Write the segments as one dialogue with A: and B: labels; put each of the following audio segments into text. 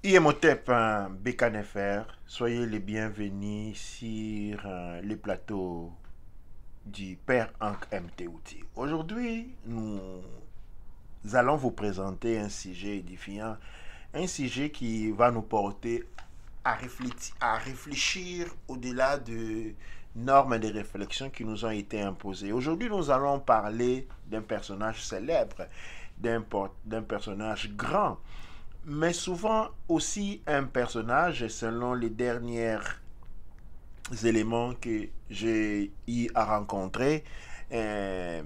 A: IMOTEP, BKNFR, soyez les bienvenus sur les plateaux du Père Hank MTOT. Aujourd'hui, nous allons vous présenter un sujet édifiant, un sujet qui va nous porter à réfléchir au-delà de normes et des réflexions qui nous ont été imposées. Aujourd'hui, nous allons parler d'un personnage célèbre, d'un personnage grand, mais souvent aussi un personnage, selon les derniers éléments que j'ai eu à rencontrer, euh,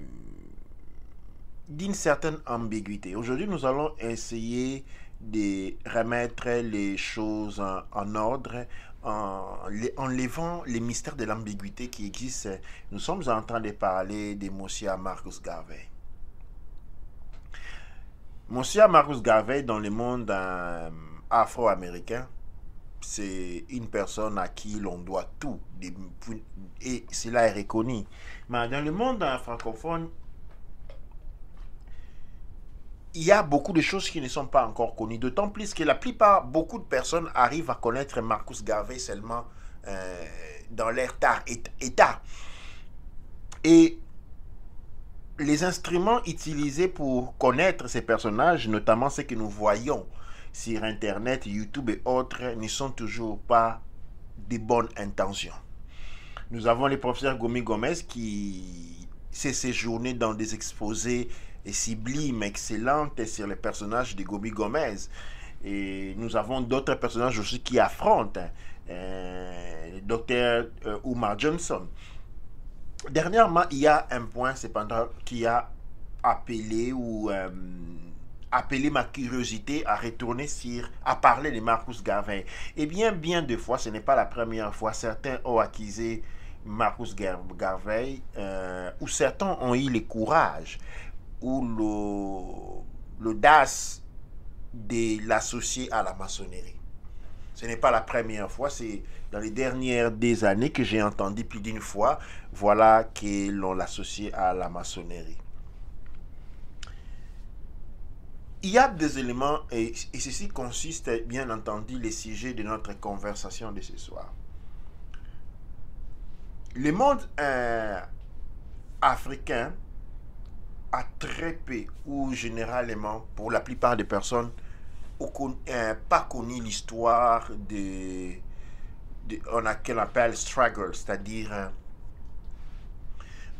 A: d'une certaine ambiguïté. Aujourd'hui, nous allons essayer de remettre les choses en ordre, en levant les mystères de l'ambiguïté qui existent. Nous sommes en train de parler de Monsieur Marcus Garvey. Monsieur Marcus Garvey, dans le monde afro-américain, c'est une personne à qui l'on doit tout, et cela est reconnu. Mais dans le monde francophone, il y a beaucoup de choses qui ne sont pas encore connues, d'autant plus que la plupart, beaucoup de personnes arrivent à connaître Marcus Garvey seulement dans leur état. Et les instruments utilisés pour connaître ces personnages, notamment ceux que nous voyons sur Internet, YouTube et autres, ne sont toujours pas de bonnes intentions. Nous avons le professeur Gomi Gomez qui s'est séjourné dans des exposés sublimes, excellentes sur les personnages de Gomi Gomez. Et nous avons d'autres personnages aussi qui affrontent le docteur Umar Johnson. Dernièrement, il y a un point cependant qui a appelé ma curiosité à retourner à parler de Marcus Garvey. Et bien de fois, ce n'est pas la première fois, certains ont accusé Marcus Garvey, ou certains ont eu le courage ou l'audace de l'associer à la maçonnerie. Ce n'est pas la première fois, c'est dans les dernières des années que j'ai entendu plus d'une fois, voilà que l'on l'associe à la maçonnerie. Il y a des éléments, et ceci consiste bien entendu les sujets de notre conversation de ce soir. Le monde africain a très peu, ou généralement, pour la plupart des personnes, pas connu l'histoire qu'on appelle struggle, c'est-à-dire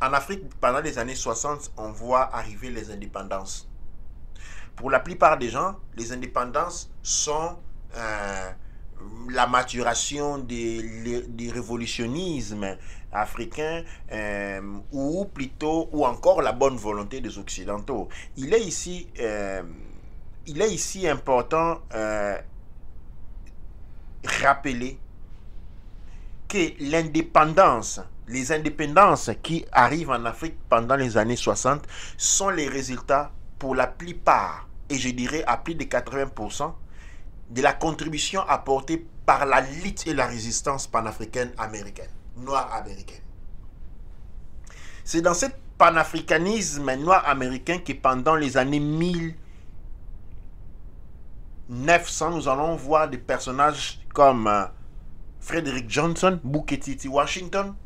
A: en Afrique, pendant les années 60, on voit arriver les indépendances. Pour la plupart des gens, les indépendances sont la maturation du révolutionnisme africain, ou encore la bonne volonté des Occidentaux. Il est ici important rappeler que les indépendances qui arrivent en Afrique pendant les années 60 sont les résultats, pour la plupart, et je dirais à plus de 80%, de la contribution apportée par la lutte et la résistance panafricaine américaine, noire américaine. C'est dans ce panafricanisme noir américain que pendant les années 1900, nous allons voir des personnages comme Frederick Johnson, Booker T. Washington.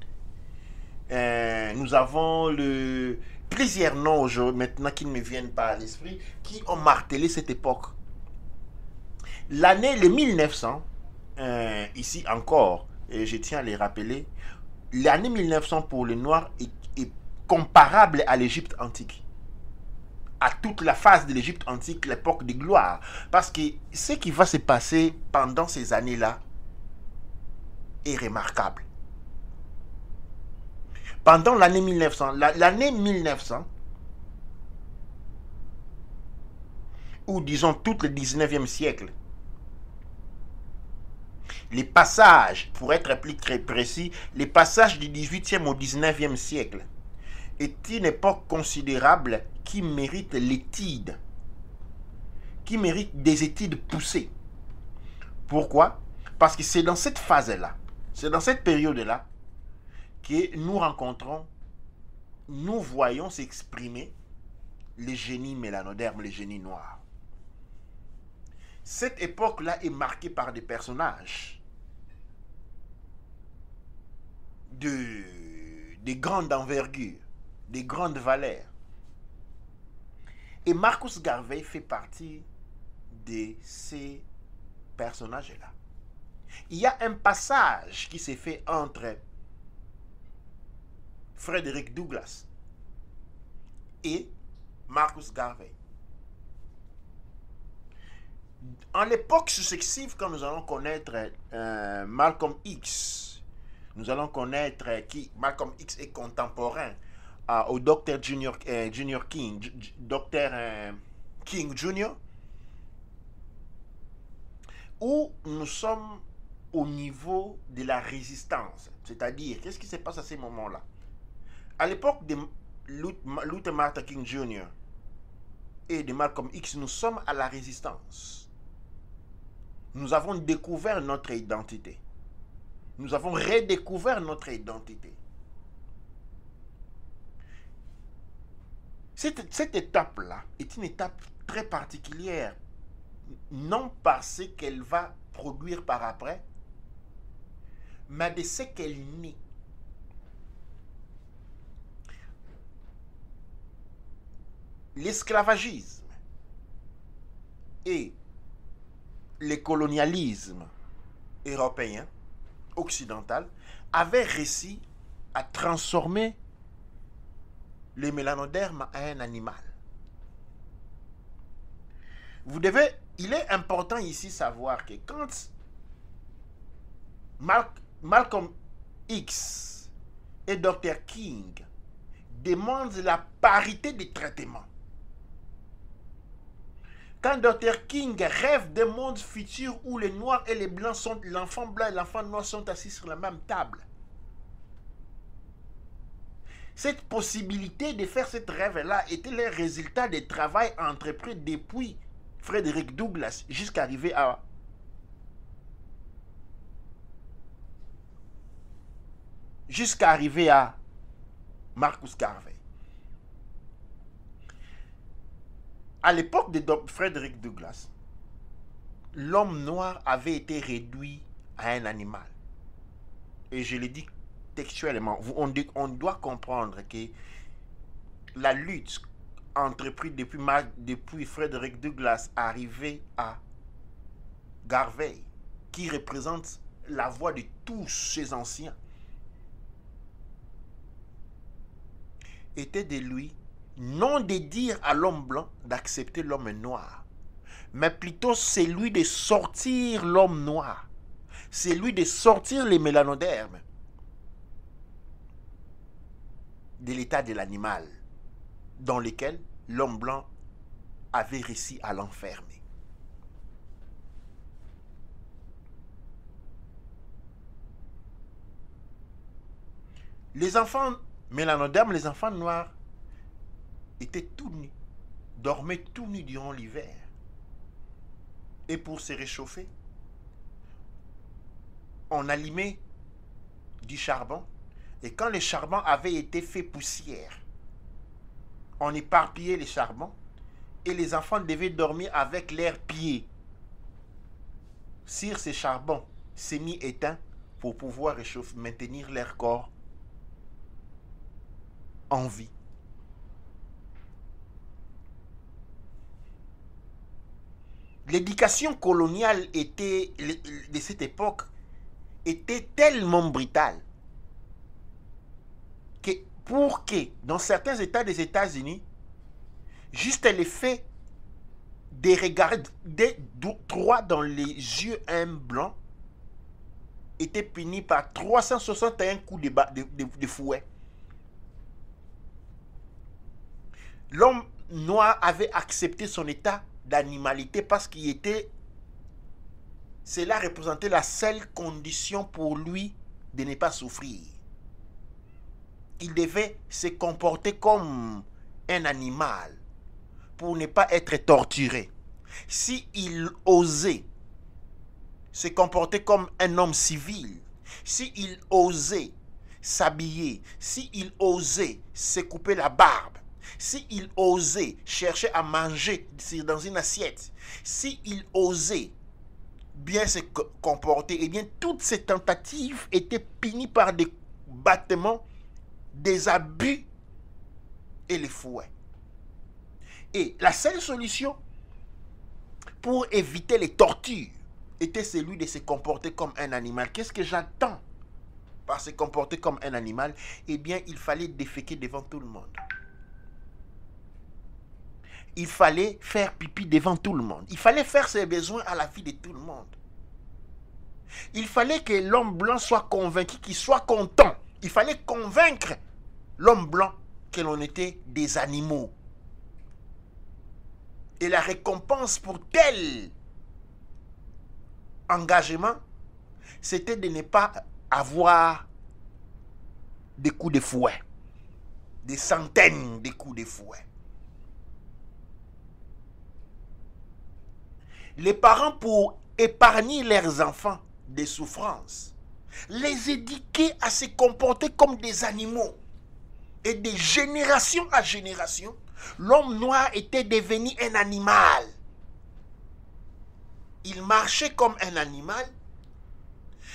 A: Nous avons plusieurs noms aujourd'hui maintenant qui ne me viennent pas à l'esprit, qui ont martelé cette époque. Le 1900, ici encore, et je tiens à les rappeler, l'année 1900 pour les Noirs est comparable à l'Égypte antique, à toute la phase de l'Égypte antique, l'époque de gloire. Parce que ce qui va se passer pendant ces années-là est remarquable. Pendant l'année 1900, ou disons tout le 19e siècle, les passages, pour être plus très précis, les passages du 18e au 19e siècle est une époque considérable qui mérite l'étude, qui mérite des études poussées. Pourquoi? Parce que c'est dans cette phase-là, c'est dans cette période-là que nous voyons s'exprimer les génies mélanodermes, les génies noirs. Cette époque-là est marquée par des personnages de grande envergure, de grandes valeurs. Et Marcus Garvey fait partie de ces personnages-là. Il y a un passage qui s'est fait entre Frederick Douglass et Marcus Garvey. En l'époque successive, quand nous allons connaître Malcolm X, nous allons connaître qui Malcolm X est contemporain au Dr. Junior King, Dr. King Jr., où nous sommes au niveau de la résistance. C'est-à-dire, qu'est-ce qui se passe à ces moments-là? À l'époque de Luther Martin King Jr. et de Malcolm X, nous sommes à la résistance. Nous avons découvert notre identité. Nous avons redécouvert notre identité. Cette étape-là est une étape très particulière, non parce qu'elle va produire par après, mais de ce qu'elle naît. L'esclavagisme et le colonialisme européen, occidental, avaient réussi à transformer le mélanoderme en un animal. Il est important ici de savoir que quand Malcolm X et Dr. King demandent la parité de traitement, quand Dr. King rêve d'un monde futur où les noirs et les blancs sont, l'enfant blanc et l'enfant noir sont assis sur la même table, cette possibilité de faire ce rêve-là était le résultat des travaux entrepris depuis Frederick Douglass jusqu'à arriver à Marcus Garvey. À l'époque de Frederick Douglass, l'homme noir avait été réduit à un animal. Et je le dis textuellement, on doit comprendre que la lutte entreprise depuis Frederick Douglass arrivée à Garvey, qui représente la voix de tous ces anciens, était de lui, non de dire à l'homme blanc d'accepter l'homme noir, mais plutôt c'est lui de sortir l'homme noir, c'est lui de sortir les mélanodermes de l'état de l'animal dans lequel l'homme blanc avait réussi à l'enfermer. Les enfants mélanodermes, les enfants noirs, étaient tout nus, dormaient tout nus durant l'hiver. Et pour se réchauffer, on allumait du charbon. Et quand le charbon avait été fait poussière, on éparpillait les charbons et les enfants devaient dormir avec leurs pieds sur ces charbons semi-éteints pour pouvoir réchauffer, maintenir leur corps en vie. L'éducation coloniale de cette époque était tellement brutale que pour que dans certains États des États-Unis, juste le fait de regarder droit dans les yeux un blanc était puni par 361 coups de fouet. L'homme noir avait accepté son état d'animalité parce qu'il était, cela représentait la seule condition pour lui de ne pas souffrir. Il devait se comporter comme un animal pour ne pas être torturé. S'il osait se comporter comme un homme civil, s'il osait s'habiller, s'il osait se couper la barbe, s'il osait chercher à manger dans une assiette, s'il osait bien se comporter, eh bien toutes ces tentatives étaient punies par des battements, des abus et les fouets. Et la seule solution pour éviter les tortures était celui de se comporter comme un animal. Qu'est-ce que j'attends par se comporter comme un animal? Eh bien, il fallait déféquer devant tout le monde. Il fallait faire pipi devant tout le monde. Il fallait faire ses besoins à la vie de tout le monde. Il fallait que l'homme blanc soit convaincu, qu'il soit content. Il fallait convaincre l'homme blanc que l'on était des animaux. Et la récompense pour tel engagement, c'était de ne pas avoir des coups de fouet. Des centaines de coups de fouet. Les parents, pour épargner leurs enfants des souffrances, les éduquaient à se comporter comme des animaux. Et de génération à génération, l'homme noir était devenu un animal. Il marchait comme un animal,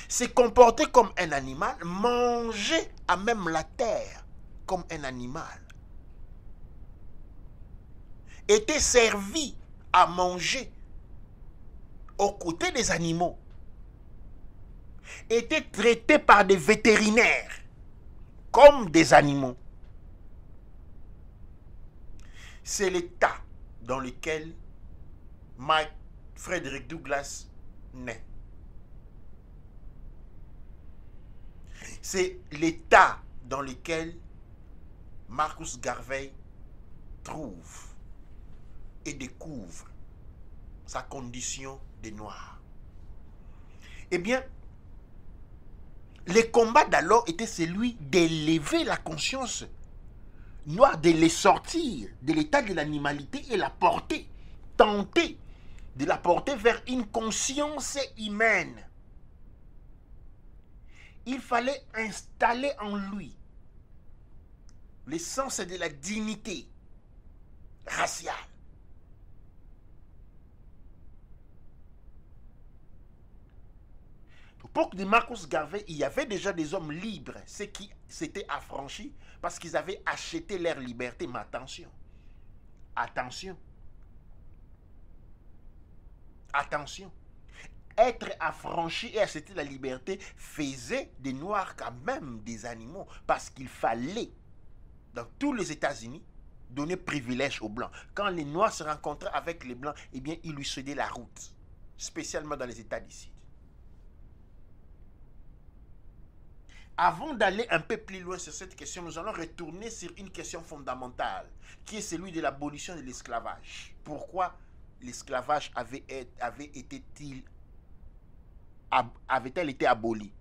A: se comportait comme un animal, mangeait à même la terre comme un animal. Était servi à manger aux côtés des animaux. Était traité par des vétérinaires comme des animaux. C'est l'état dans lequel Frederick Douglass naît. C'est l'état dans lequel Marcus Garvey trouve et découvre sa condition de noir. Eh bien, le combat d'alors était celui d'élever la conscience noire, de les sortir de l'état de l'animalité et la porter, tenter de la porter vers une conscience humaine. Il fallait installer en lui le sens de la dignité raciale. Au l'époque de Marcus Garvey, il y avait déjà des hommes libres, ceux qui s'étaient affranchis parce qu'ils avaient acheté leur liberté. Mais attention, attention, attention. Être affranchi et acheter la liberté faisait des Noirs quand même des animaux, parce qu'il fallait, dans tous les États-Unis, donner privilège aux Blancs. Quand les Noirs se rencontraient avec les Blancs, eh bien, ils lui cédaient la route, spécialement dans les États d'ici. Avant d'aller un peu plus loin sur cette question, nous allons retourner sur une question fondamentale, qui est celui de l'abolition de l'esclavage. Pourquoi l'esclavage avait-il été aboli?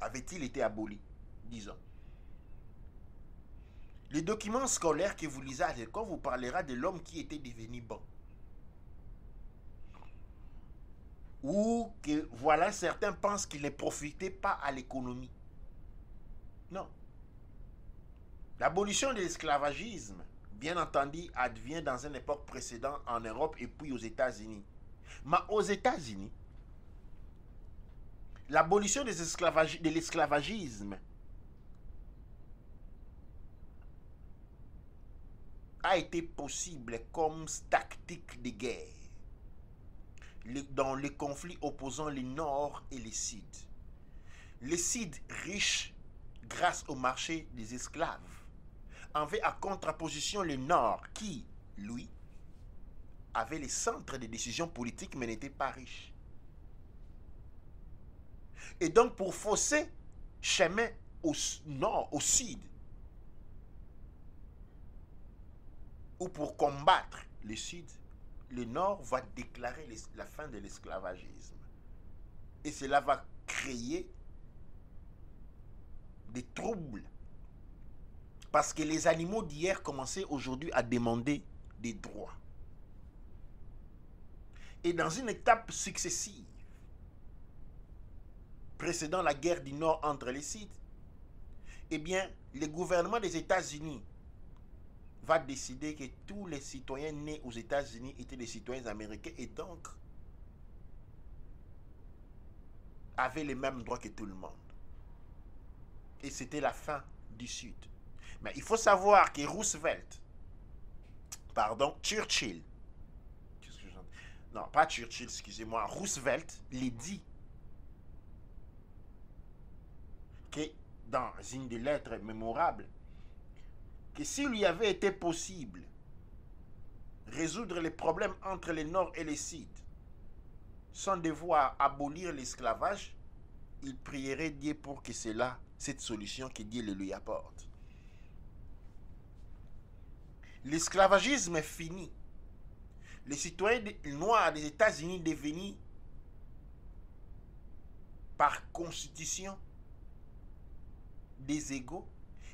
A: Avait-il été aboli, disons. Les documents scolaires que vous lisez à l'école vous parlera de l'homme qui était devenu bon. Ou que, voilà, certains pensent qu'il ne profitait pas à l'économie. Non. L'abolition de l'esclavagisme, bien entendu, advient dans une époque précédente en Europe et puis aux États-Unis. Mais aux États-Unis, l'abolition de l'esclavagisme a été possible comme tactique de guerre dans les conflits opposant les Nord et les Sud. Les Sud riches grâce au marché des esclaves avait à contraposition le Nord qui, lui, avait les centres de décision politique mais n'était pas riche. Et donc pour fausser chemin au Nord, au Sud, ou pour combattre le Sud, le Nord va déclarer la fin de l'esclavagisme. Et cela va créer des troubles. Parce que les animaux d'hier commençaient aujourd'hui à demander des droits. Et dans une étape successive, précédant la guerre du Nord entre les Sides, eh bien, le gouvernement des États-Unis va décider que tous les citoyens nés aux États-Unis étaient des citoyens américains et donc avaient les mêmes droits que tout le monde. Et c'était la fin du Sud. Mais il faut savoir que Churchill, non, pas Churchill, excusez-moi, Roosevelt l'a dit que dans une des lettres mémorables, que s'il lui avait été possible résoudre les problèmes entre le Nord et le Sud sans devoir abolir l'esclavage, il prierait Dieu pour que c'est là cette solution que Dieu le lui apporte. L'esclavagisme est fini. Les citoyens noirs des États-Unis devenus par constitution des égaux.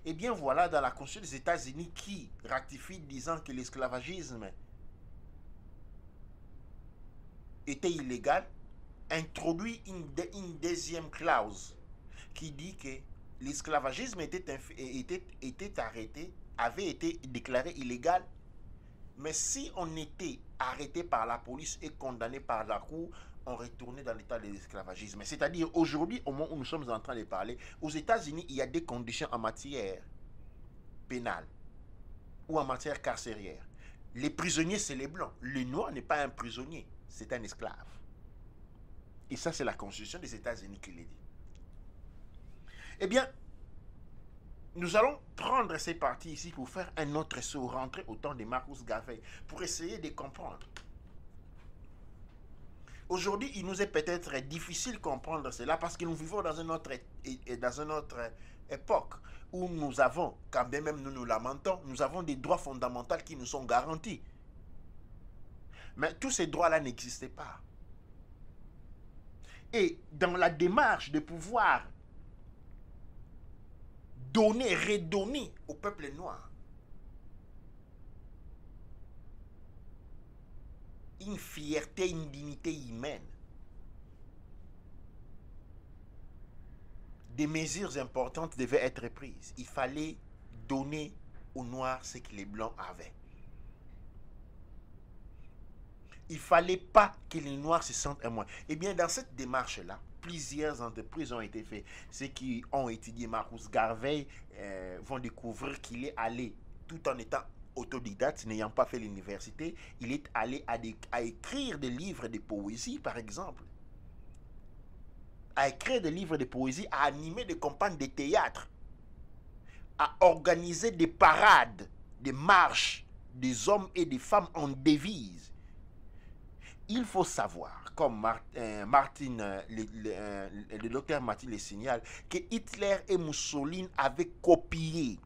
A: Et bien voilà, dans la Constitution des États-Unis qui ratifie disant que l'esclavagisme était illégal, introduit une deuxième clause qui dit que l'esclavagisme était arrêté, avait été déclaré illégal, mais si on était arrêté par la police et condamné par la cour, on retournait dans l'état de l'esclavagisme. C'est-à-dire, aujourd'hui, au moment où nous sommes en train de parler, aux États-Unis, il y a des conditions en matière pénale ou en matière carcérière. Les prisonniers, c'est les blancs. Le noir n'est pas un prisonnier, c'est un esclave. Et ça, c'est la Constitution des États-Unis qui le dit. Eh bien, nous allons prendre ces parties ici pour faire un autre saut, rentrer au temps de Marcus Garvey, pour essayer de comprendre. Aujourd'hui, il nous est peut-être difficile de comprendre cela parce que nous vivons dans une autre époque où nous avons, quand bien même nous nous lamentons, nous avons des droits fondamentaux qui nous sont garantis. Mais tous ces droits-là n'existaient pas. Et dans la démarche de pouvoir redonner au peuple noir une fierté, une dignité humaine, des mesures importantes devaient être prises. Il fallait donner aux Noirs ce que les Blancs avaient. Il ne fallait pas que les Noirs se sentent un moins. Eh bien, dans cette démarche-là, plusieurs entreprises ont été faites. Ceux qui ont étudié Marcus Garvey vont découvrir qu'il est allé, tout en étant autodidacte, n'ayant pas fait l'université, il est allé à écrire des livres de poésie, par exemple. À écrire des livres de poésie, à animer des campagnes de théâtre, à organiser des parades, des marches des hommes et des femmes en devise. Il faut savoir, comme le docteur Martin le signale, que Hitler et Mussolini avaient copié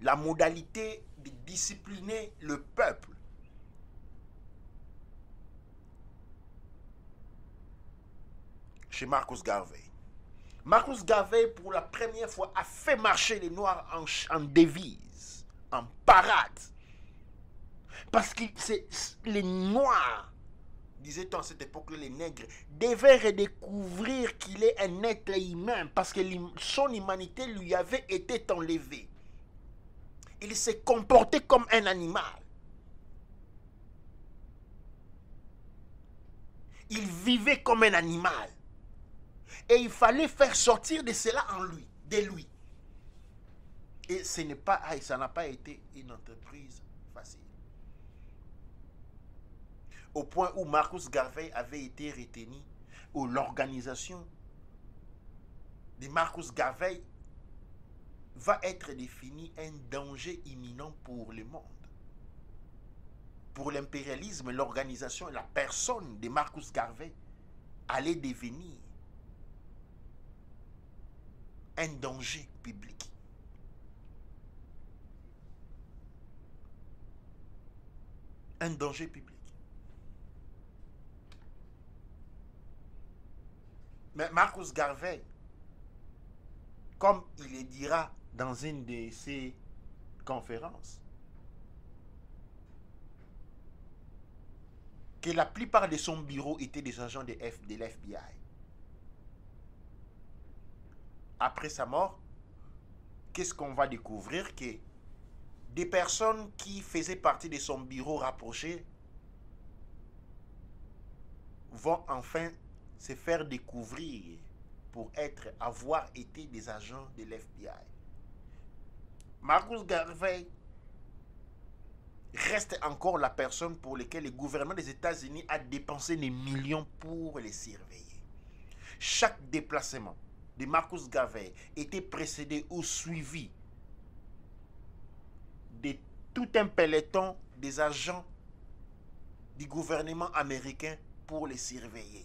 A: la modalité de discipliner le peuple. Chez Marcus Garvey. Marcus Garvey, pour la première fois, a fait marcher les Noirs en devise, en parade. Parce que les Noirs, disait-on à cette époque, les nègres, devaient redécouvrir qu'il est un être humain parce que son humanité lui avait été enlevée. Il s'est comporté comme un animal. Il vivait comme un animal. Et il fallait faire sortir de cela de lui. Et ça n'a pas été une entreprise facile. Au point où Marcus Garvey avait été retenu, où l'organisation de Marcus Garvey va être définie un danger imminent pour le monde. Pour l'impérialisme, l'organisation et la personne de Marcus Garvey allait devenir un danger public. Un danger public. Mais Marcus Garvey, comme il le dira dans une de ses conférences, que la plupart de son bureau étaient des agents de l'FBI. Après sa mort, qu'est-ce qu'on va découvrir? Que des personnes qui faisaient partie de son bureau rapproché vont enfin se faire découvrir pour avoir été des agents de l'FBI. Marcus Garvey reste encore la personne pour laquelle le gouvernement des États-Unis a dépensé des millions pour les surveiller. Chaque déplacement de Marcus Garvey était précédé ou suivi de tout un peloton des agents du gouvernement américain pour les surveiller.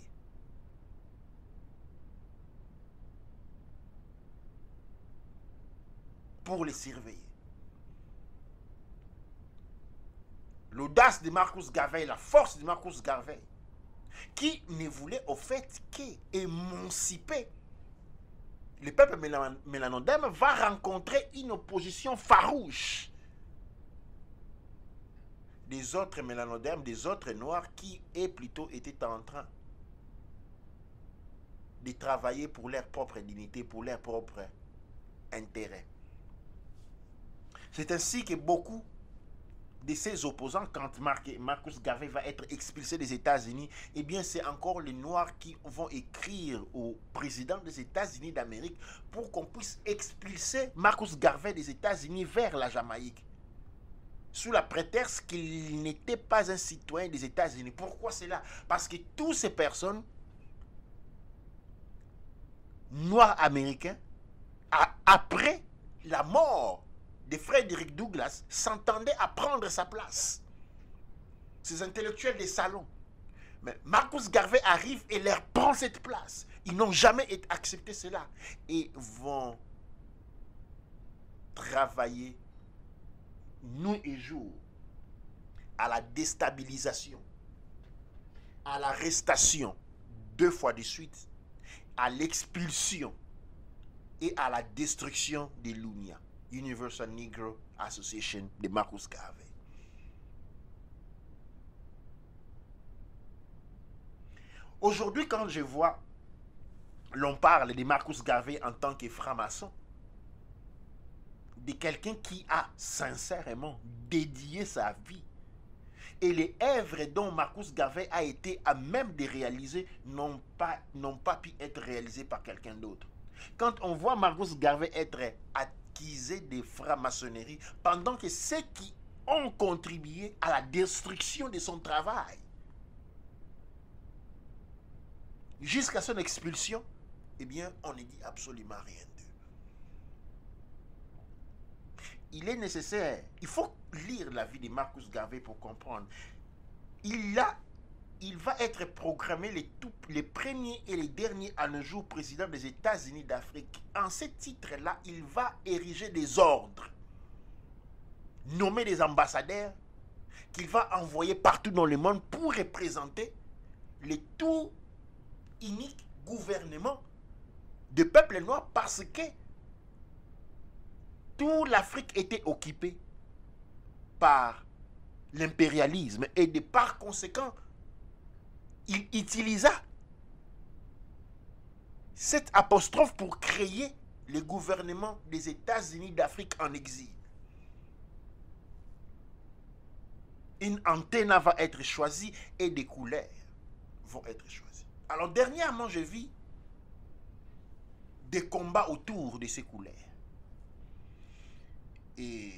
A: Pour les surveiller. L'audace de Marcus Garvey, la force de Marcus Garvey, qui ne voulait au fait qu'émanciper le peuple mélanodème, va rencontrer une opposition farouche des autres mélanodèmes, des autres noirs qui plutôt étaient en train de travailler pour leur propre dignité, pour leur propre intérêt. C'est ainsi que beaucoup de ses opposants, quand Marcus Garvey va être expulsé des États-Unis, eh bien c'est encore les Noirs qui vont écrire au président des États-Unis d'Amérique pour qu'on puisse expulser Marcus Garvey des États-Unis vers la Jamaïque, sous la prétexte qu'il n'était pas un citoyen des États-Unis. Pourquoi cela? Parce que toutes ces personnes noirs américains, après la mort de Frederick Douglass, s'entendaient à prendre sa place. Ces intellectuels des salons. Mais Marcus Garvey arrive et leur prend cette place. Ils n'ont jamais accepté cela et vont travailler nuit et jour à la déstabilisation, à l'arrestation 2 fois de suite, à l'expulsion et à la destruction de l'UNIA, Universal Negro Association de Marcus Garvey. Aujourd'hui, quand je vois l'on parle de Marcus Garvey en tant que franc-maçon, de quelqu'un qui a sincèrement dédié sa vie, et les œuvres dont Marcus Garvey a été à même de réaliser n'ont pas pu être réalisées par quelqu'un d'autre. Quand on voit Marcus Garvey être accusé de franc-maçonnerie, pendant que ceux qui ont contribué à la destruction de son travail, jusqu'à son expulsion, eh bien, on ne dit absolument rien d'eux. Il est nécessaire, il faut lire la vie de Marcus Garvey pour comprendre. Il va être programmé les premiers et les derniers à nos jours président des États-Unis d'Afrique. En ce titre-là, il va ériger des ordres, nommer des ambassadeurs qu'il va envoyer partout dans le monde pour représenter le tout unique gouvernement de peuple noir, parce que toute l'Afrique était occupée par l'impérialisme et par conséquent, il utilisa cette apostrophe pour créer le gouvernement des États-Unis d'Afrique en exil. Une antenne va être choisie et des couleurs vont être choisies. Alors dernièrement, j'ai vu des combats autour de ces couleurs. Et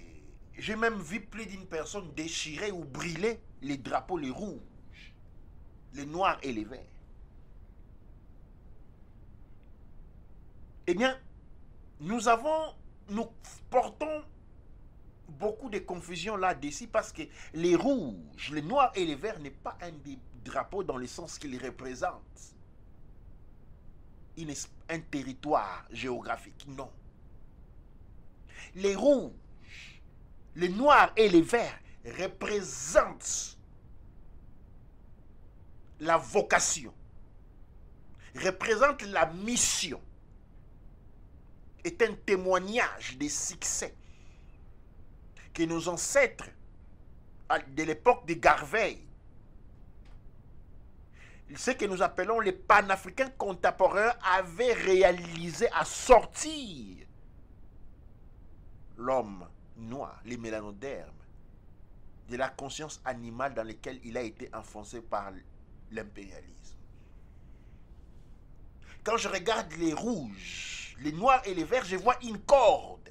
A: j'ai même vu plus d'une personne déchirer ou brûler les drapeaux, les rouges, les noirs et les verts. Eh bien, nous portons beaucoup de confusion là-dessus parce que les rouges, les noirs et les verts n'est pas un des drapeaux dans le sens qu'ils représentent un territoire géographique, non. Les rouges, les noirs et les verts représentent la vocation, représentent la mission, est un témoignage des succès que nos ancêtres de l'époque de Garvey, ce que nous appelons les panafricains contemporains, avaient réalisé à sortir l'homme noirs, les mélanodermes, de la conscience animale dans laquelle il a été enfoncé par l'impérialisme. Quand je regarde les rouges, les noirs et les verts, je vois une corde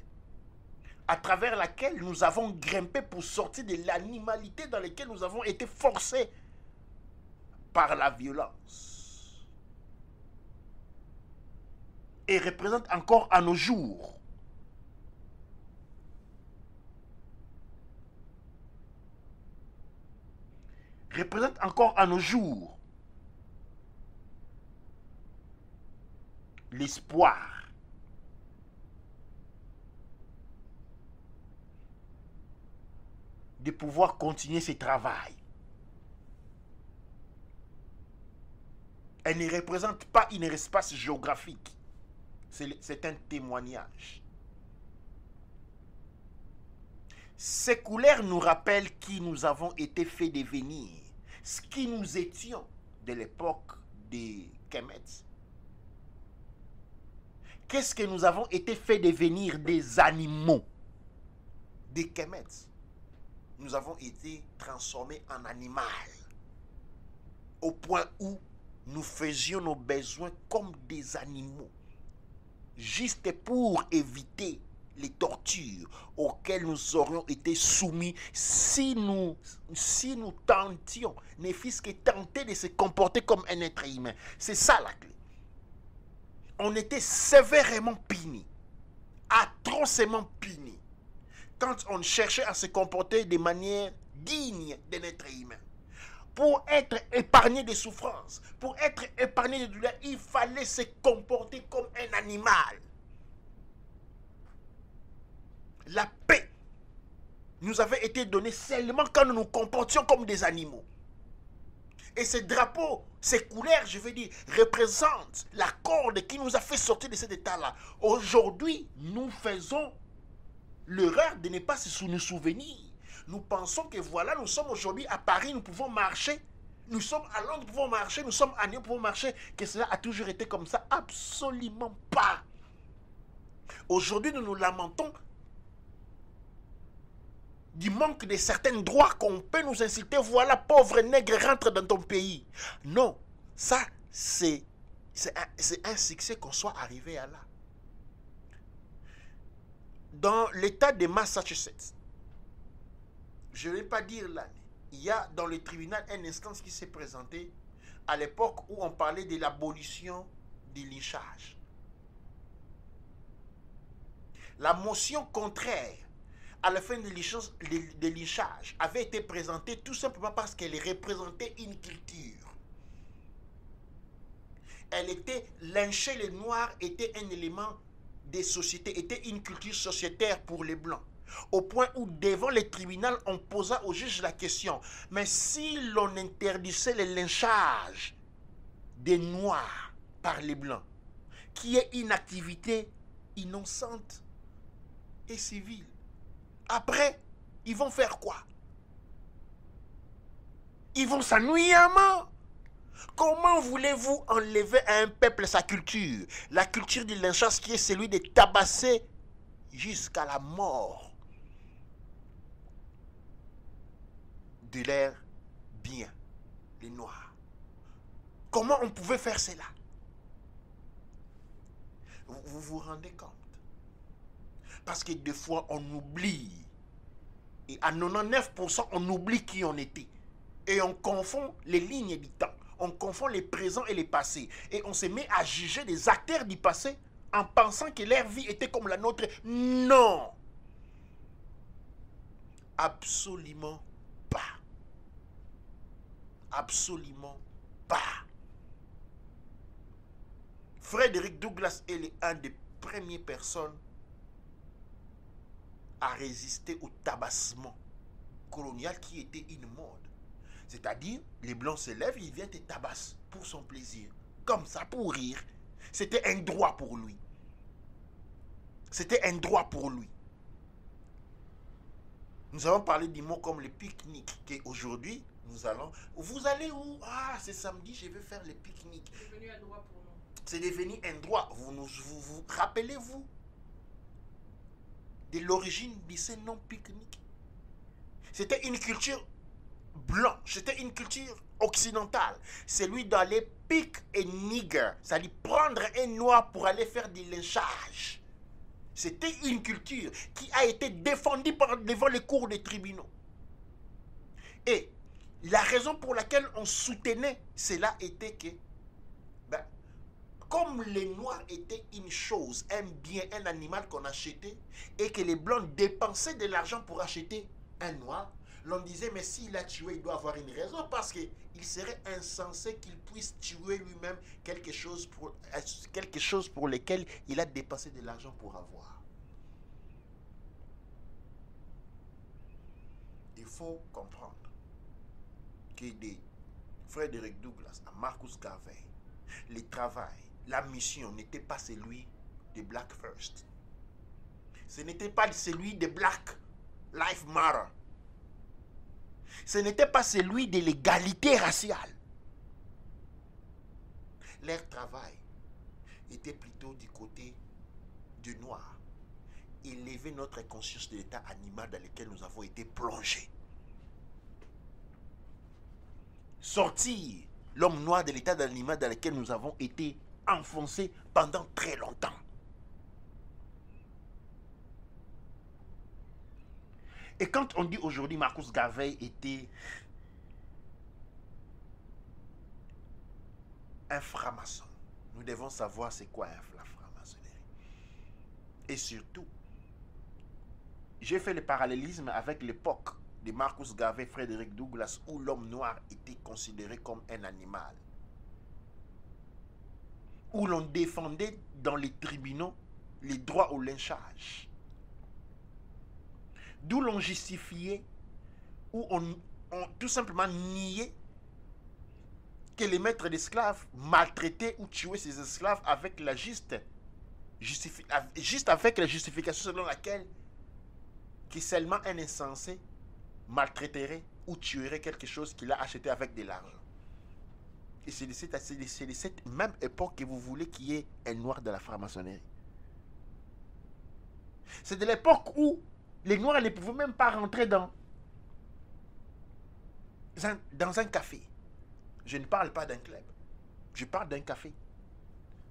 A: à travers laquelle nous avons grimpé pour sortir de l'animalité dans laquelle nous avons été forcés par la violence. Et représente encore à nos jours l'espoir de pouvoir continuer ce travail. Elle ne représente pas un espace géographique. C'est un témoignage. Ces couleurs nous rappellent qui nous avons été fait devenir, ce qui nous étions de l'époque des Kemets. Qu'est-ce que nous avons été fait devenir des animaux, des Kemets? Nous avons été transformés en animal, au point où nous faisions nos besoins comme des animaux, juste pour éviter les tortures auxquelles nous aurions été soumis si nous tentions, ne fût-ce que tenter de se comporter comme un être humain. C'est ça la clé. On était sévèrement punis, atrocement punis, quand on cherchait à se comporter de manière digne d'un être humain. Pour être épargné des souffrances, pour être épargné des douleurs, il fallait se comporter comme un animal. La paix nous avait été donnée seulement quand nous nous comportions comme des animaux. Et ces drapeaux, ces couleurs, je veux dire, représentent la corde qui nous a fait sortir de cet état-là. Aujourd'hui, nous faisons l'erreur de ne pas nous souvenir. Nous pensons que voilà, nous sommes aujourd'hui à Paris, nous pouvons marcher. Nous sommes à Londres, nous pouvons marcher. Nous sommes à New York, nous pouvons marcher. Que cela a toujours été comme ça? Absolument pas. Aujourd'hui, nous nous lamentons du manque de certains droits qu'on peut nous inciter. Voilà, pauvre nègre, rentre dans ton pays. Non, ça, c'est un succès qu'on soit arrivé à là. Dans l'état de Massachusetts, je ne vais pas dire l'année, il y a dans le tribunal une instance qui s'est présentée à l'époque où on parlait de l'abolition du lynchage. La motion contraire à la fin de lynchage avait été présentée tout simplement parce qu'elle représentait une culture. Lyncher les Noirs était un élément des sociétés, était une culture sociétaire pour les Blancs. Au point où devant les tribunaux, on posa au juge la question, mais si l'on interdisait le lynchage des Noirs par les Blancs, qui est une activité innocente et civile, après, ils vont faire quoi? Ils vont s'ennuyer à mort. Comment voulez-vous enlever à un peuple sa culture? La culture du lynchage qui est celui de tabasser jusqu'à la mort de leurs biens, les Noirs. Comment on pouvait faire cela? Vous vous rendez compte? Parce que des fois, on oublie. Et à 99%, on oublie qui on était. Et on confond les lignes du temps. On confond les présents et les passés. Et on se met à juger des acteurs du passé en pensant que leur vie était comme la nôtre. Non! Absolument pas. Absolument pas. Frederick Douglass est un des premières personnes à résister au tabassement colonial qui était une mode. C'est-à-dire, les Blancs se lèvent, ils viennent et tabassent pour son plaisir. Comme ça, pour rire. C'était un droit pour lui. C'était un droit pour lui. Nous avons parlé du mot comme le pique-nique, qu'aujourd'hui, nous allons... Vous allez où? Ah, c'est samedi, je vais faire le pique-nique.
B: C'est devenu un droit pour nous.
A: C'est devenu un droit. Vous rappelez-vous de l'origine de ce nom pique-nique. C'était une culture blanche, c'était une culture occidentale. C'est lui d'aller pique et nigger, c'est-à-dire prendre un noir pour aller faire du lynchage. C'était une culture qui a été défendue devant les cours des tribunaux. Et la raison pour laquelle on soutenait cela était que, ben, comme les noirs étaient une chose, un bien, un animal qu'on achetait, et que les blancs dépensaient de l'argent pour acheter un noir, l'on disait, mais s'il a tué, il doit avoir une raison, parce qu'il serait insensé qu'il puisse tuer lui-même quelque chose pour lequel il a dépensé de l'argent pour avoir. Il faut comprendre que de Frederick Douglass à Marcus Garvey, le travail, la mission n'était pas celui de Black First. Ce n'était pas celui de Black Lives Matter. Ce n'était pas celui de l'égalité raciale. Leur travail était plutôt du côté du noir. Élever notre conscience de l'état animal dans lequel nous avons été plongés. Sortir l'homme noir de l'état animal dans lequel nous avons été enfoncés pendant très longtemps. Et quand on dit aujourd'hui Marcus Garvey était un franc-maçon, nous devons savoir c'est quoi la franc-maçonnerie. Et surtout, j'ai fait le parallélisme avec l'époque de Marcus Garvey, Frederick Douglass, où l'homme noir était considéré comme un animal. Où l'on défendait dans les tribunaux les droits au lynchage. D'où l'on justifiait, où on tout simplement niait que les maîtres d'esclaves maltraitaient ou tuaient ces esclaves avec la juste avec la justification selon laquelle que seulement un insensé maltraiterait ou tuerait quelque chose qu'il a acheté avec de l'argent. Et c'est de cette même époque que vous voulez qu'il y ait un noir de la franc-maçonnerie. C'est de l'époque où les noirs ne pouvaient même pas rentrer dans un café. Je ne parle pas d'un club. Je parle d'un café.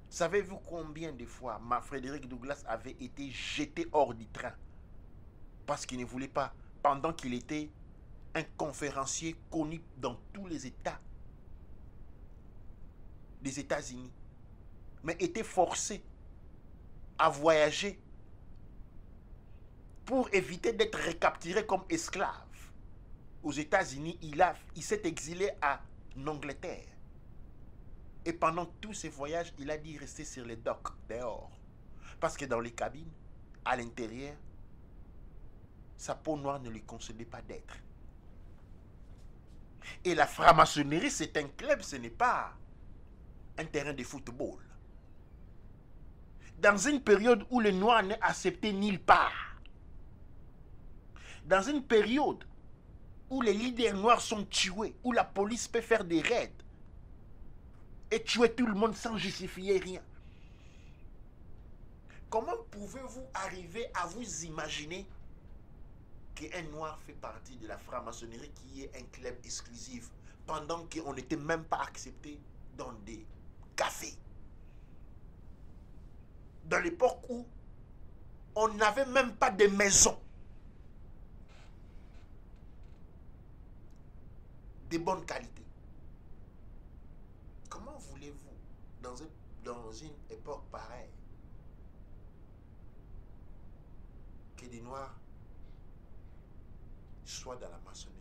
A: Savez-vous combien de fois Frederick Douglass avait été jeté hors du train parce qu'il ne voulait pas, pendant qu'il était un conférencier connu dans tous les États des États-Unis, mais était forcé à voyager pour éviter d'être recapturé comme esclave. Aux États-Unis, il s'est exilé en Angleterre. Et pendant tous ces voyages, il a dit rester sur les docks, dehors. Parce que dans les cabines, à l'intérieur, sa peau noire ne lui concédait pas d'être. Et la franc-maçonnerie, c'est un club, ce n'est pas un terrain de football. Dans une période où le noir n'est accepté nulle part, dans une période où les leaders noirs sont tués, où la police peut faire des raids et tuer tout le monde sans justifier rien. Comment pouvez-vous arriver à vous imaginer qu'un noir fait partie de la franc-maçonnerie qui est un club exclusif pendant qu'on n'était même pas accepté dans des cafés? Dans l'époque où on n'avait même pas de maison de bonne qualité. Comment voulez-vous, dans une époque pareille, que des noirs soient dans la maçonnerie?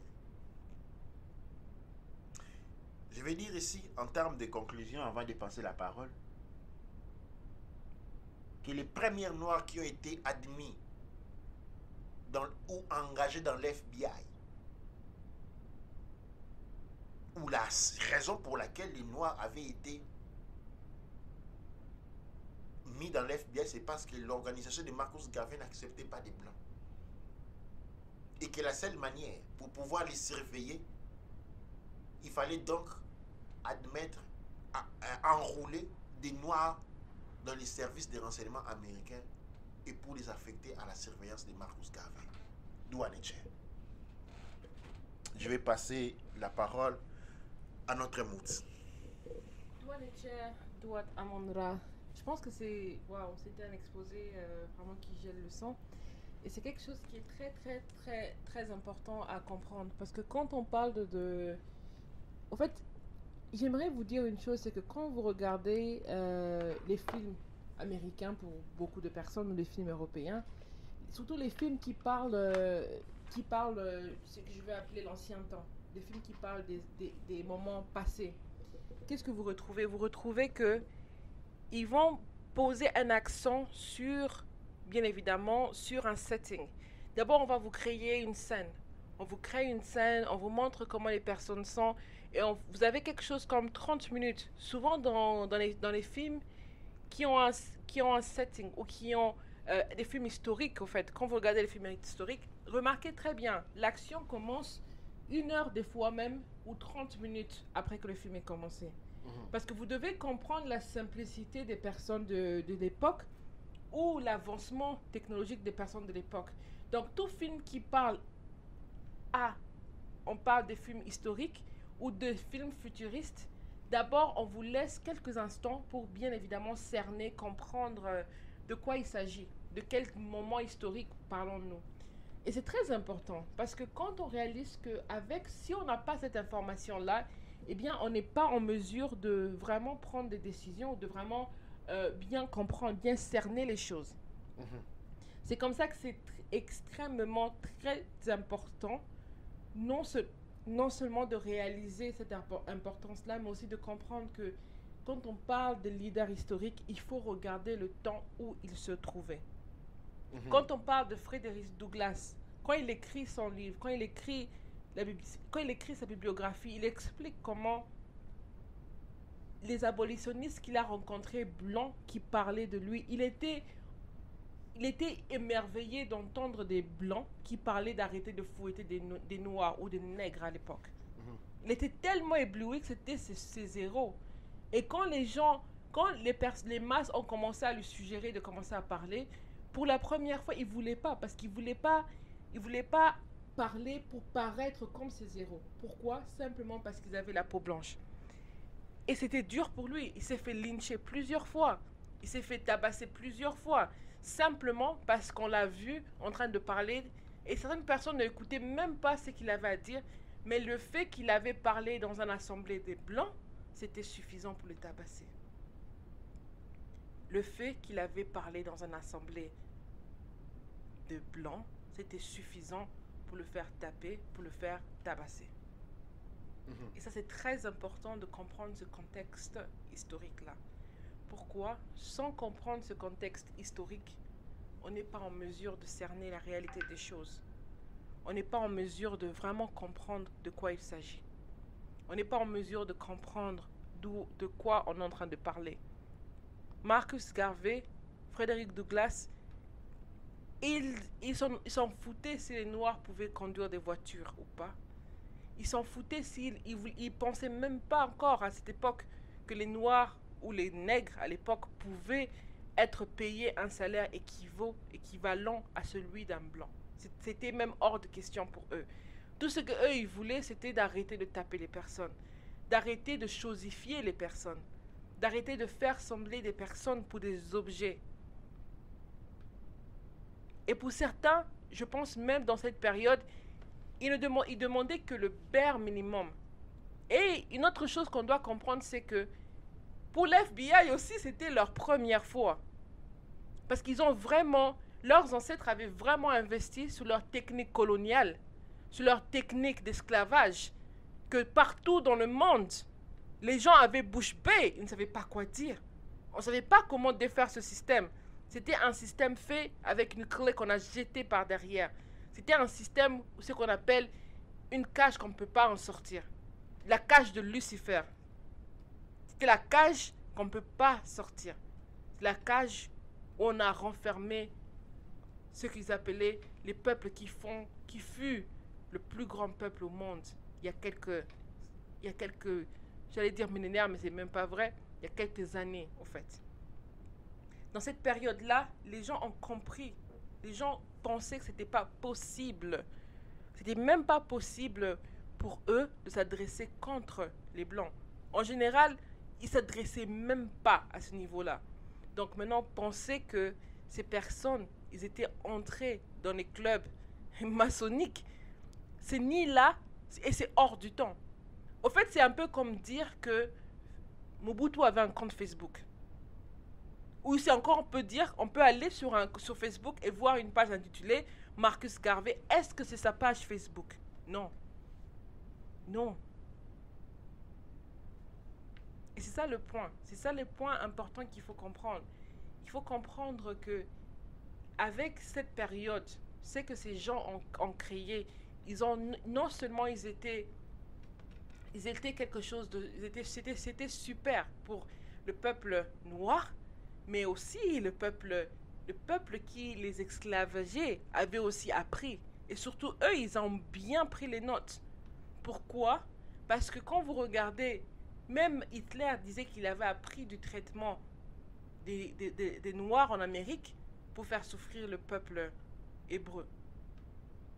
A: Je vais dire ici, en termes de conclusion, avant de passer la parole, que les premiers noirs qui ont été admis ou engagés dans l'FBI, ou la raison pour laquelle les noirs avaient été mis dans l'FBI, c'est parce que l'organisation de Marcus Garvey n'acceptait pas des blancs. Et que la seule manière pour pouvoir les surveiller, il fallait donc enrôler des noirs dans les services de renseignement américains et pour les affecter à la surveillance de Marcus Garvey. Douaniche. Je vais passer la parole à notre Moutz.
B: Douaniche, Douat Amondra. Je pense que c'était un exposé vraiment qui gèle le sang. Et c'est quelque chose qui est très important à comprendre. Parce que quand on parle En fait, j'aimerais vous dire une chose, c'est que quand vous regardez les films américains pour beaucoup de personnes ou les films européens, surtout les films qui parlent ce que je vais appeler l'ancien temps, des films qui parlent des moments passés. Qu'est-ce que vous retrouvez? Vous retrouvez que ils vont poser un accent sur, bien évidemment, sur un setting. D'abord, on va vous créer une scène. On vous crée une scène, on vous montre comment les personnes sont, et vous avez quelque chose comme 30 minutes. Souvent dans les films qui ont un setting ou qui ont des films historiques, au fait, quand vous regardez les films historiques, remarquez très bien, l'action commence 1 heure des fois même, ou 30 minutes après que le film ait commencé. Parce que vous devez comprendre la simplicité des personnes de l'époque ou l'avancement technologique des personnes de l'époque. Donc tout film qui parle on parle des films historiques ou de films futuristes, d'abord on vous laisse quelques instants pour bien évidemment cerner, comprendre de quoi il s'agit, de quel moment historique parlons-nous. Et c'est très important parce que quand on réalise que si on n'a pas cette information-là, eh bien, on n'est pas en mesure de vraiment prendre des décisions, de vraiment bien comprendre, bien cerner les choses. C'est comme ça que c'est extrêmement très important, non, non seulement de réaliser cette importance-là, mais aussi de comprendre que quand on parle de leader historique, il faut regarder le temps où il se trouvait. Quand on parle de Frédéric Douglass, quand il écrit son livre, quand il écrit sa bibliographie, il explique comment les abolitionnistes qu'il a rencontrés, blancs, qui parlaient de lui, il était émerveillé d'entendre des blancs qui parlaient d'arrêter de fouetter des noirs ou des nègres à l'époque. Il était tellement ébloui que c'était ses héros. Et quand les masses ont commencé à lui suggérer de commencer à parler, pour la première fois, il ne voulait pas, parce qu'il voulait pas parler pour paraître comme ses héros. Pourquoi? Simplement parce qu'ils avaient la peau blanche. Et c'était dur pour lui. Il s'est fait lyncher plusieurs fois. Il s'est fait tabasser plusieurs fois. Simplement parce qu'on l'a vu en train de parler. Et certaines personnes n'écoutaient même pas ce qu'il avait à dire. Mais le fait qu'il avait parlé dans une assemblée des blancs, c'était suffisant pour le tabasser. Le fait qu'il avait parlé dans une assemblée de blancs, c'était suffisant pour le faire taper, pour le faire tabasser. Et ça, c'est très important de comprendre ce contexte historique-là. Pourquoi? Sans comprendre ce contexte historique, on n'est pas en mesure de cerner la réalité des choses. On n'est pas en mesure de vraiment comprendre de quoi il s'agit. On n'est pas en mesure de comprendre de quoi on est en train de parler. Marcus Garvey, Frédéric Douglass, ils s'en foutaient si les Noirs pouvaient conduire des voitures ou pas. Ils s'en foutaient ils pensaient même pas encore à cette époque que les Noirs ou les nègres à l'époque pouvaient être payés un salaire équivalent à celui d'un blanc. C'était même hors de question pour eux. Tout ce qu'eux ils voulaient, c'était d'arrêter de taper les personnes, d'arrêter de chosifier les personnes, d'arrêter de faire sembler des personnes pour des objets. Et pour certains, je pense même dans cette période, ils demandaient que le bare minimum. Et une autre chose qu'on doit comprendre, c'est que pour l'FBI aussi, c'était leur première fois. Parce leurs ancêtres avaient vraiment investi sur leur technique coloniale, sur leur technique d'esclavage, que partout dans le monde, les gens avaient bouche bée, ils ne savaient pas quoi dire. On ne savait pas comment défaire ce système. C'était un système fait avec une clé qu'on a jetée par derrière. C'était un système, ce qu'on appelle une cage qu'on ne peut pas en sortir. La cage de Lucifer. C'était la cage qu'on ne peut pas sortir. C'est la cage où on a renfermé ce qu'ils appelaient les peuples qui fut le plus grand peuple au monde. Il y a quelques, j'allais dire millénaires, mais c'est même pas vrai. Il y a quelques années, en fait. Dans cette période-là, les gens ont compris. Les gens pensaient que c'était pas possible. C'était même pas possible pour eux de s'adresser contre les Blancs. En général, ils s'adressaient même pas à ce niveau-là. Donc maintenant, penser que ces personnes, ils étaient entrés dans les clubs maçonniques, c'est ni là et c'est hors du temps. Au fait, c'est un peu comme dire que Mobutu avait un compte Facebook. Ou c'est encore, on peut dire, on peut aller sur Facebook et voir une page intitulée Marcus Garvey. Est-ce que c'est sa page Facebook? Non. Non. Et c'est ça le point. C'est ça le point important qu'il faut comprendre. Il faut comprendre que avec cette période, c'est que ces gens ont créé, ils ont non seulement ils étaient quelque chose de, c'était super pour le peuple noir, mais aussi le peuple qui les esclavageait avait aussi appris. Et surtout, eux, ils ont bien pris les notes. Pourquoi? Parce que quand vous regardez, même Hitler disait qu'il avait appris du traitement des Noirs en Amérique pour faire souffrir le peuple hébreu.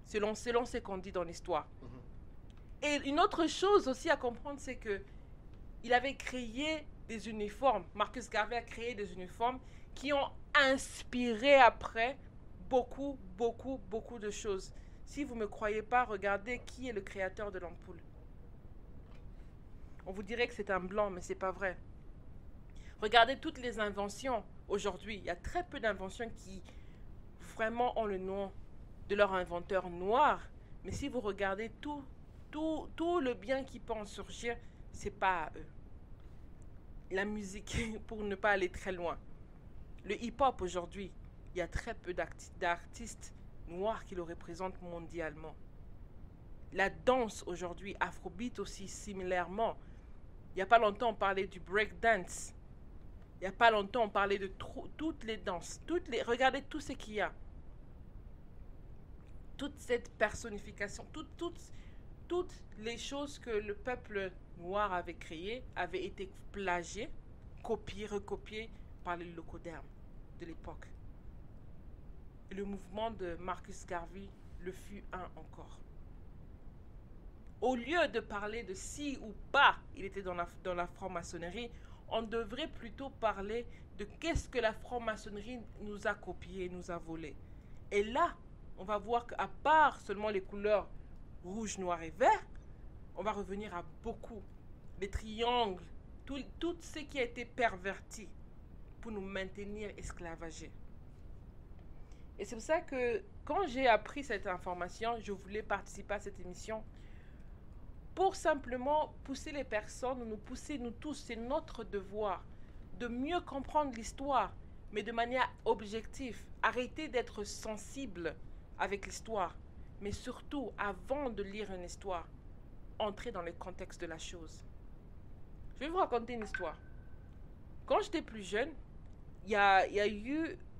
B: Selon ce qu'on dit dans l'histoire. Et une autre chose aussi à comprendre, c'est que il avait créé des uniformes. Marcus Garvey a créé des uniformes qui ont inspiré après beaucoup de choses. Si vous ne me croyez pas, regardez qui est le créateur de l'ampoule. On vous dirait que c'est un blanc, mais ce n'est pas vrai. Regardez toutes les inventions aujourd'hui. Il y a très peu d'inventions qui vraiment ont le nom de leur inventeur noir. Mais si vous regardez tout le bien qui peut en surgir, ce n'est pas à eux. La musique, pour ne pas aller très loin. Le hip-hop aujourd'hui, il y a très peu d'artistes noirs qui le représentent mondialement. La danse aujourd'hui, Afrobeat aussi similairement. Il n'y a pas longtemps, on parlait du breakdance. Il n'y a pas longtemps, on parlait de toutes les danses. Regardez tout ce qu'il y a. Toute cette personnification, toutes les choses que le peuple noir avait créées avaient été plagiées, copiées, recopiées par les locodermes de l'époque. Et le mouvement de Marcus Garvey le fut un encore. Au lieu de parler de si ou pas il était dans la franc-maçonnerie, on devrait plutôt parler de qu'est-ce que la franc-maçonnerie nous a copié, nous a volé. Et là, on va voir qu'à part seulement les couleurs rouge, noir et vert, on va revenir à beaucoup. Les triangles, tout ce qui a été perverti pour nous maintenir esclavagés. Et c'est pour ça que quand j'ai appris cette information, je voulais participer à cette émission pour simplement pousser les personnes, nous pousser nous tous, c'est notre devoir de mieux comprendre l'histoire, mais de manière objective. Arrêter d'être sensible avec l'histoire, mais surtout, avant de lire une histoire, entrer dans le contexte de la chose. Je vais vous raconter une histoire. Quand j'étais plus jeune,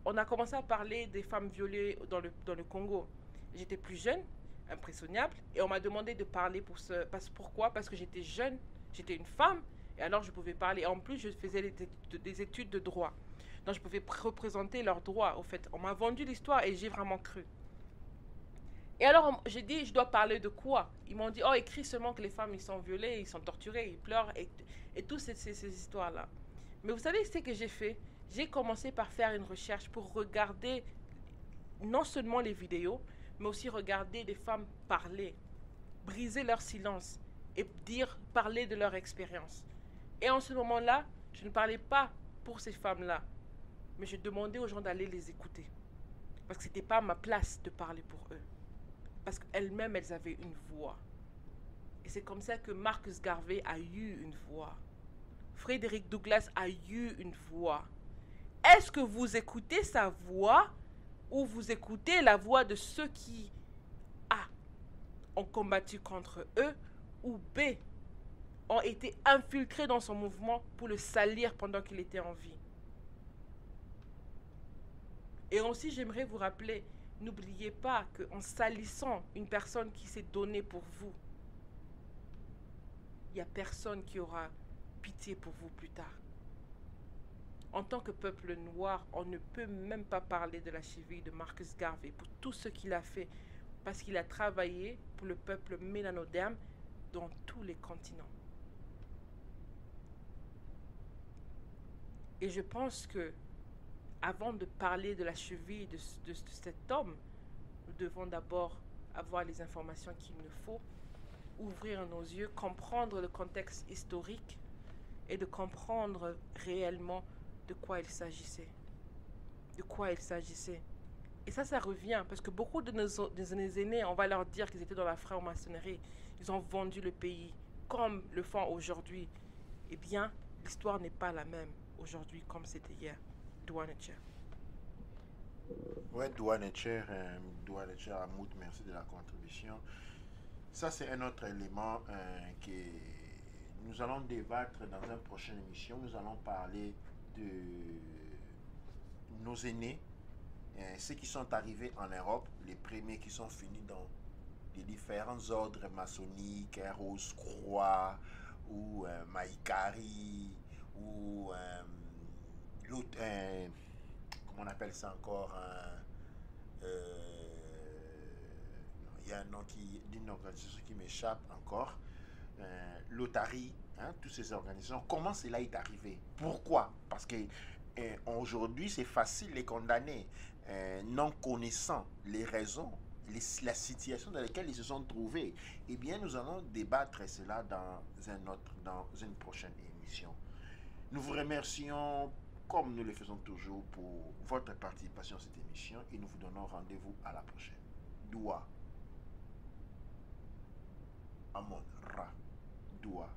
B: on a commencé à parler des femmes violées dans le Congo. J'étais plus jeune, impressionnable, et on m'a demandé de parler pourquoi? Parce que j'étais jeune, j'étais une femme, et alors je pouvais parler. En plus, je faisais des études de droit. Donc je pouvais représenter leurs droits. Au fait, on m'a vendu l'histoire et j'ai vraiment cru. Et alors, j'ai dit, je dois parler de quoi? Ils m'ont dit, oh, écris seulement que les femmes, ils sont violées, ils sont torturées, ils pleurent, et toutes ces histoires-là. Mais vous savez ce que j'ai fait? J'ai commencé par faire une recherche pour regarder non seulement les vidéos, mais aussi regarder des femmes parler, briser leur silence et parler de leur expérience. Et en ce moment-là, je ne parlais pas pour ces femmes-là, mais je demandais aux gens d'aller les écouter. Parce que ce n'était pas ma place de parler pour eux. Parce qu'elles-mêmes, elles avaient une voix. Et c'est comme ça que Marcus Garvey a eu une voix. Frédéric Douglass a eu une voix. Est-ce que vous écoutez sa voix ou vous écoutez la voix de ceux qui A, ont combattu contre eux, ou B, ont été infiltrés dans son mouvement pour le salir pendant qu'il était en vie? Et aussi, j'aimerais vous rappeler, n'oubliez pas qu'en salissant une personne qui s'est donnée pour vous, il n'y a personne qui aura pitié pour vous plus tard. En tant que peuple noir, on ne peut même pas parler de la cheville de Marcus Garvey pour tout ce qu'il a fait, parce qu'il a travaillé pour le peuple mélanoderme dans tous les continents. Et je pense que, avant de parler de la cheville de cet homme, nous devons d'abord avoir les informations qu'il nous faut, ouvrir nos yeux, comprendre le contexte historique et de comprendre réellement de quoi il s'agissait. De quoi il s'agissait. Et ça revient, parce que beaucoup de nos aînés, on va leur dire qu'ils étaient dans la franc-maçonnerie, ils ont vendu le pays, comme le font aujourd'hui. Eh bien, l'histoire n'est pas la même aujourd'hui comme c'était hier. Douane-Cher.
A: Ouais, Douane-Cher, Amoud, merci de la contribution. Ça, c'est un autre élément que nous allons débattre dans une prochaine émission. Nous allons parler de nos aînés, ceux qui sont arrivés en Europe, les premiers qui sont finis dans les différents ordres maçonniques, Rose-Croix, ou Maïkari, ou l'autre, comment on appelle ça encore, il y a un nom d'une organisation qui m'échappe encore, l'Otari, hein, toutes ces organisations. Comment cela est arrivé? Pourquoi? Parce que aujourd'hui, c'est facile de les condamner, non connaissant les raisons, la situation dans laquelle ils se sont trouvés. Eh bien, nous allons débattre cela dans une prochaine émission. Nous vous remercions, comme nous le faisons toujours, pour votre participation à cette émission et nous vous donnons rendez-vous à la prochaine. Doua. Amon Ra. Doua.